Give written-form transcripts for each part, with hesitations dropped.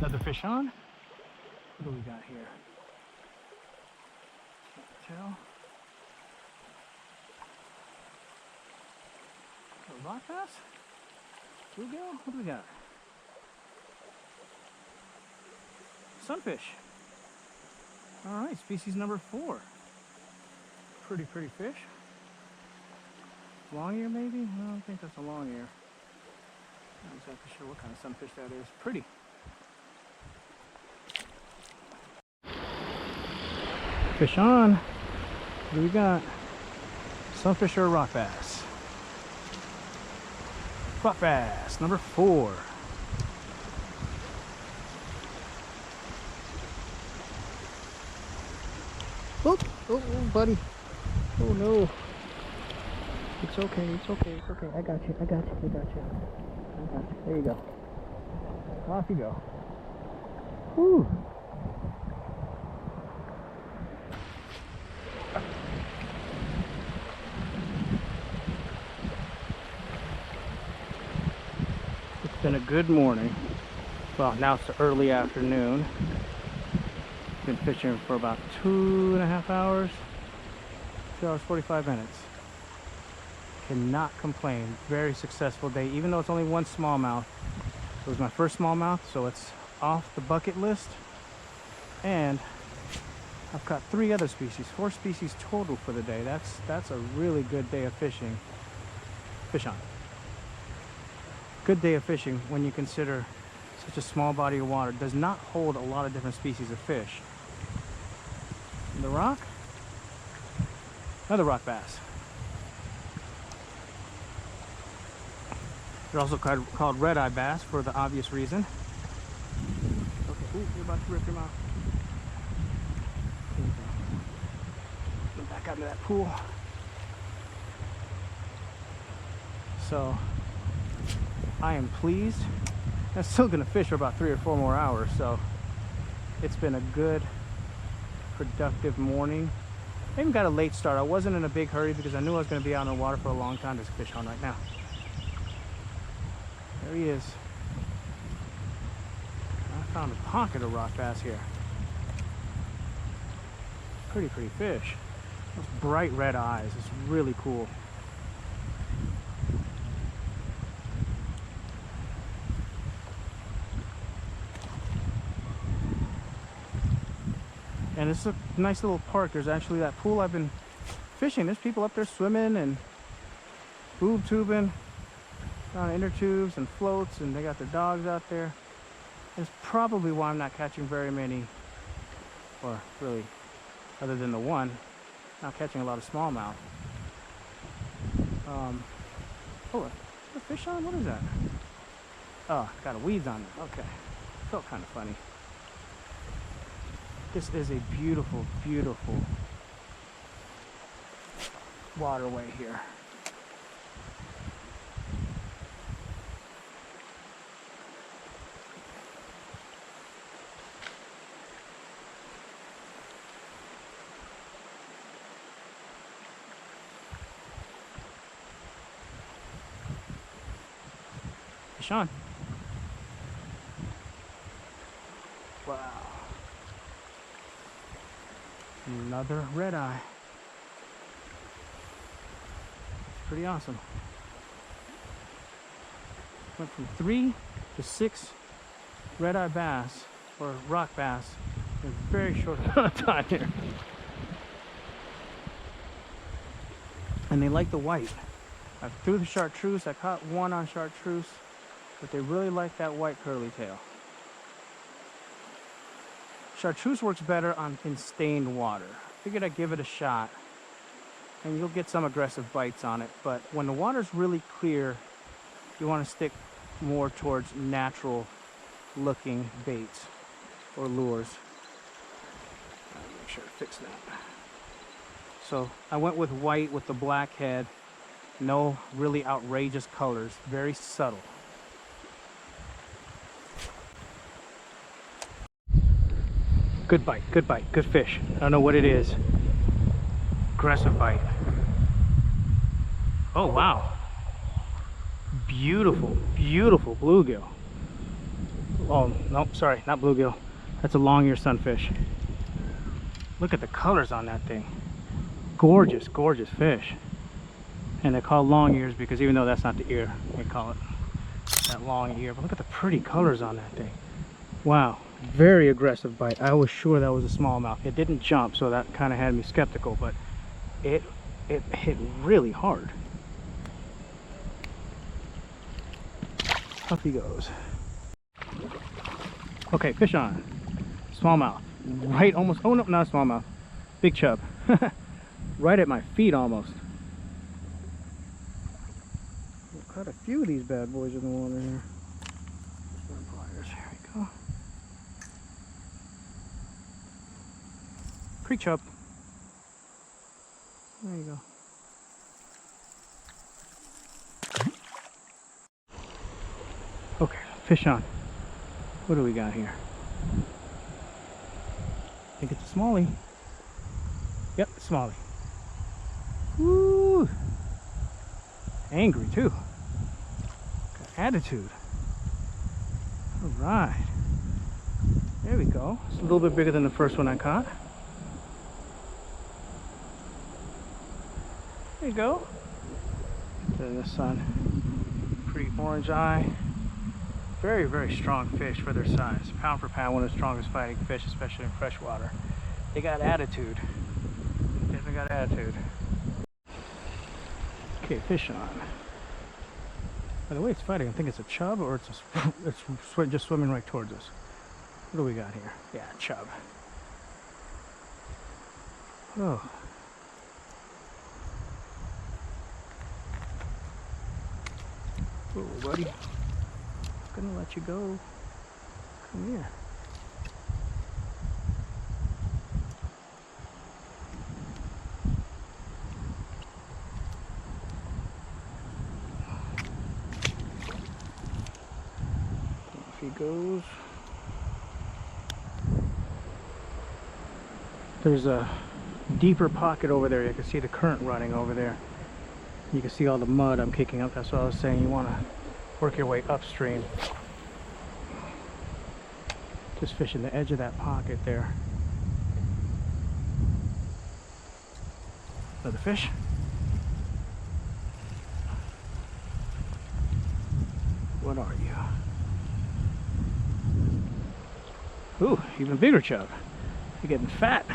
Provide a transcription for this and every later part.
Another fish on. What do we got here? Can't tell. A rock bass? Bluegill? What do we got? Sunfish. Alright, species number 4. Pretty fish. Long ear maybe? I don't think that's a long ear. Not exactly sure what kind of sunfish that is. Pretty. Fish on. What do we got? Sunfish or a rock bass? Rock bass, number 4. Oh, buddy. Oh no. It's okay, it's okay, it's okay. I got you, I got you, I got you. I got you. There you go. Off you go. Whew. It's been a good morning. Well, now it's the early afternoon. Been fishing for about 2.5 hours. 2 hours 45 minutes. Cannot complain. Very successful day, even though it's only one smallmouth. It was my first smallmouth, so it's off the bucket list. And I've caught 3 other species, 4 species total for the day. That's a really good day of fishing. Fish on. Good day of fishing when you consider such a small body of water does not hold a lot of different species of fish. And the rock, another rock bass. They're also called red-eye bass for the obvious reason. Okay, ooh, you're about to rip your mouth. Get back out into that pool. So, I am pleased. I'm still gonna fish for about 3 or 4 more hours, so it's been a good, productive morning. I even got a late start. I wasn't in a big hurry because I knew I was gonna be out in the water for a long time. There's a fish on right now. There he is. I found a pocket of rock bass here. Pretty fish. Those bright red eyes. It's really cool. And it's a nice little park. There's actually that pool I've been fishing. There's people up there swimming and boob tubing on inner tubes and floats, and they got their dogs out there. That's probably why I'm not catching very many, or really, other than the one, not catching a lot of smallmouth. Oh, a fish on? What is that? Oh, got a weeds on it. Okay, felt kind of funny. This is a beautiful, beautiful waterway here. Fish on. Wow. Another red eye. Pretty awesome. Went from 3 to 6 red eye bass, or rock bass, in a very short amount of time here. And they like the white. I threw the chartreuse. I caught one on chartreuse, but they really like that white curly tail. Chartreuse works better in stained water. Figured I'd give it a shot, and you'll get some aggressive bites on it, but when the water's really clear, you want to stick more towards natural looking baits or lures. Make sure to fix that. So I went with white with the black head. No really outrageous colors, very subtle. Good bite, good fish. I don't know what it is. Aggressive bite. Oh wow. Beautiful, beautiful bluegill. Oh, nope, sorry, not bluegill. That's a long ear sunfish. Look at the colors on that thing. Gorgeous, gorgeous fish. And they're called long ears because even though that's not the ear, they call it that long ear. But look at the pretty colors on that thing. Wow, very aggressive bite. I was sure that was a smallmouth. It didn't jump, so that kind of had me skeptical, but it hit really hard. Up he goes. Okay, fish on. Smallmouth. Right, almost, oh no, not a smallmouth. Big chub. Right at my feet almost. We've caught a few of these bad boys in the water here. Here we go. Creek chub. There you go. Okay, fish on. What do we got here? I think it's a smallie. Yep, smallie. Woo! Angry too. Got attitude. All right. There we go. It's a little bit bigger than the first one I caught. There you go. In the sun. Pretty orange eye. Very, very strong fish for their size. Pound for pound, one of the strongest fighting fish, especially in freshwater. They got attitude. Definitely got attitude. Okay, fish on. By the way, it's fighting. I think it's a chub or it's just swimming right towards us. What do we got here? Yeah, chub. Oh. Oh, buddy. I'm gonna let you go. Come here. Off he goes. There's a deeper pocket over there. You can see the current running over there. You can see all the mud I'm kicking up. That's what I was saying. You want to work your way upstream. Just fishing the edge of that pocket there. Another fish. What are you? Ooh, even bigger chub. You're getting fat.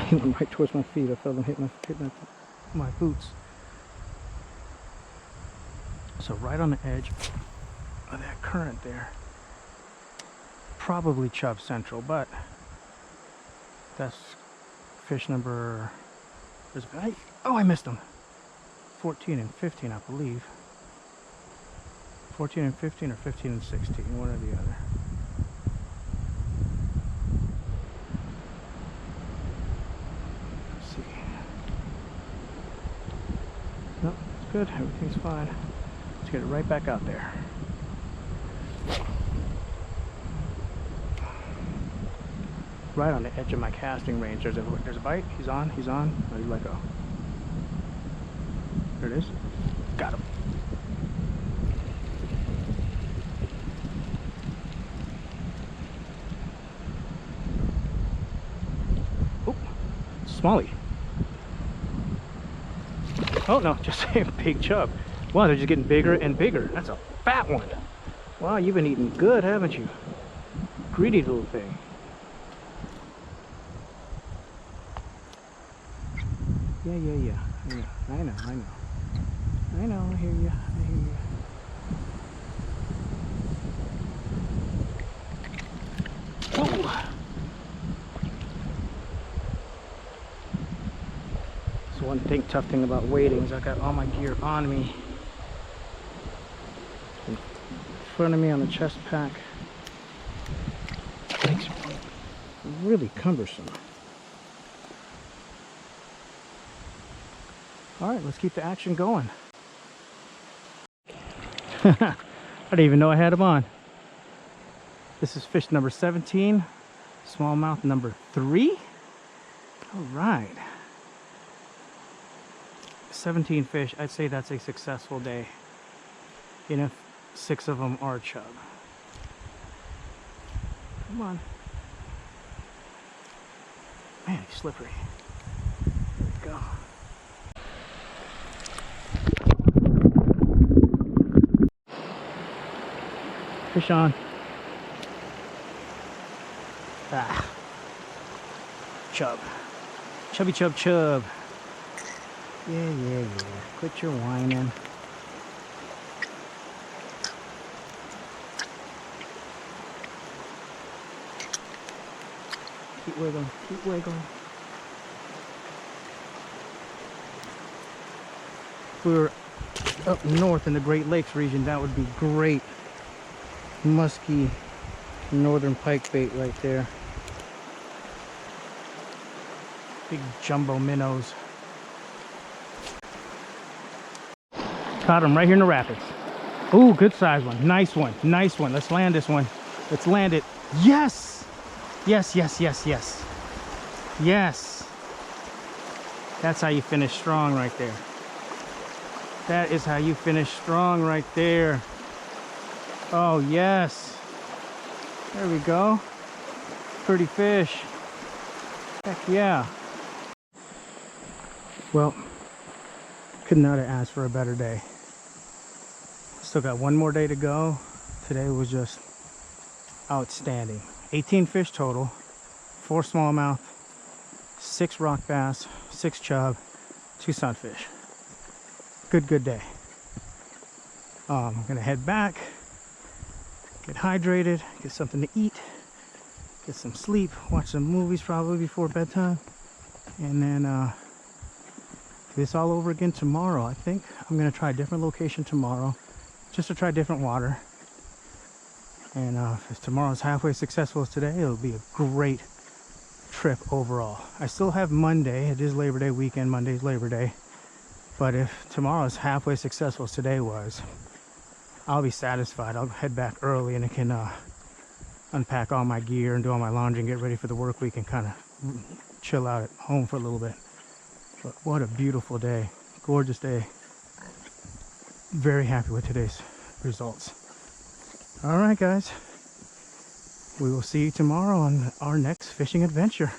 He went right towards my feet. I felt him hit my boots. So right on the edge of that current there. Probably chub central, but that's fish number. Oh, I missed him. 14 and 15, I believe. 14 and 15 or 15 and 16, one or the other. No, it's good. Everything's fine. Let's get it right back out there. Right on the edge of my casting range. There's a bite. He's on. Let me let go. There it is. Got him. Oh, smallie. Oh no, just a big chub. Wow, they're just getting bigger and bigger. That's a fat one. Wow, you've been eating good, haven't you? Greedy little thing. Yeah. I know. I hear you. Oh. So one tough thing about wading is I got all my gear on me. In front of me on the chest pack. Makes it really cumbersome. Alright, let's keep the action going. I didn't even know I had them on. This is fish number 17, smallmouth number 3. Alright. 17 fish. I'd say that's a successful day. Even if 6 of them are chub. Come on. Man, he's slippery. There we go. Fish on. Ah. Chub. Chubby chub chub. Yeah. Quit your whining. Keep wiggling. Keep wiggling. If we were up north in the Great Lakes region, that would be great. Musky northern pike bait right there. Big jumbo minnows. Caught him right here in the rapids. Ooh, good size one. Nice one. Nice one. Let's land this one. Let's land it. Yes! Yes. Yes. That's how you finish strong right there. That is how you finish strong right there. Oh, yes. There we go. Pretty fish. Heck yeah. Well, could not have asked for a better day. Still got one more day to go. Today was just outstanding. 18 fish total, 4 smallmouth, 6 rock bass, 6 chub, 2 sunfish. Good day. I'm gonna head back, get hydrated, get something to eat, get some sleep, watch some movies probably before bedtime, and then do this all over again tomorrow. I think I'm gonna try a different location tomorrow, just to try different water. And if tomorrow's halfway successful as today, it'll be a great trip overall. I still have Monday. It is Labor Day weekend. Monday's Labor Day. But if tomorrow's halfway successful as today was, I'll be satisfied. I'll head back early and I can unpack all my gear and do all my laundry and get ready for the work week and kind of chill out at home for a little bit. But what a beautiful day. Gorgeous day. Very happy with today's results. All right, guys. We will see you tomorrow on our next fishing adventure.